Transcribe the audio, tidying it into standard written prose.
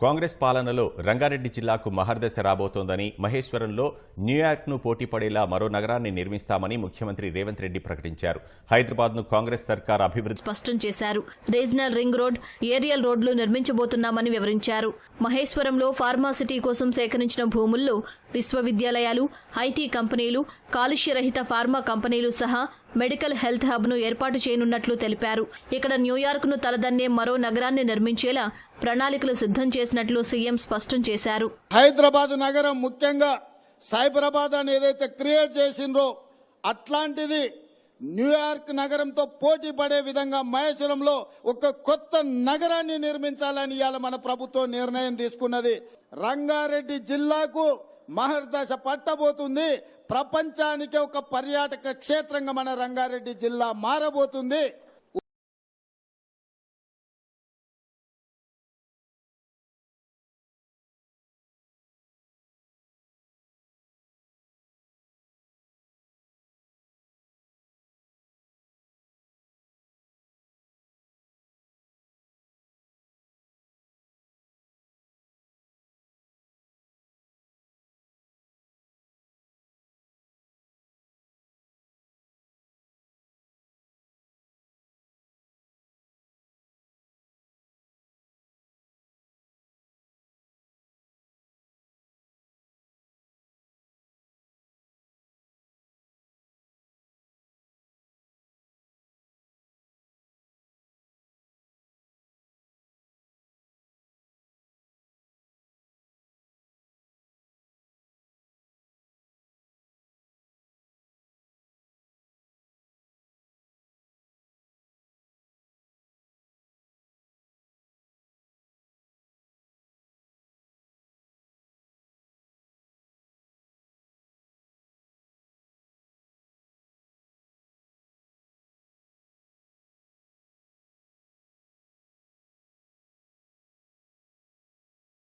కాంగ్రెస్ పాలనలో రంగారెడ్డి జిల్లాకు మహర్దశ రాబోతోందని, మహేశ్వరంలో న్యూయార్క్ను పోటీ పడేలా మరో నగరాన్ని నిర్మిస్తామని ముఖ్యమంత్రి రేవంత్ రెడ్డి ప్రకటించారు. హైదరాబాద్ను కాంగ్రెస్ సర్కార్ అభివృద్ధి స్పష్టం చేశారు. రీజనల్ రింగ్ రోడ్, ఏరియల్ రోడ్లు నిర్మించబోతున్నామని వివరించారు. మహేశ్వరంలో ఫార్మాసిటీ కోసం సేకరించిన భూముల్లో విశ్వవిద్యాలయాలు, ఐటీ కంపెనీలు, కాలుష్యరహిత ఫార్మా కంపెనీలు సహా మెడికల్ హెల్త్ హబ్ను ఏర్పాటు చేయనున్నట్లు తెలిపారు. ఇక్కడ న్యూయార్క్ను తలదన్నే మరో నగరాన్ని నిర్మించేలా ప్రణాళికలు సిద్ధం చేసినట్లు సీఎం స్పష్టం చేశారు. హైదరాబాద్ నగరం ముఖ్యంగా సైబరాబాద్ అని ఏదైతే క్రియేట్ చేసిండ్రో అట్లాంటిది న్యూయార్క్ నగరంతో పోటీ పడే విధంగా మహేశ్వరంలో ఒక కొత్త నగరాన్ని నిర్మించాలని ఇవాళ మన ప్రభుత్వం నిర్ణయం తీసుకున్నది. రంగారెడ్డి జిల్లాకు మహర్దశ పట్టబోతుంది. ప్రపంచానికి ఒక పర్యాటక క్షేత్రంగా మన రంగారెడ్డి జిల్లా మారబోతుంది.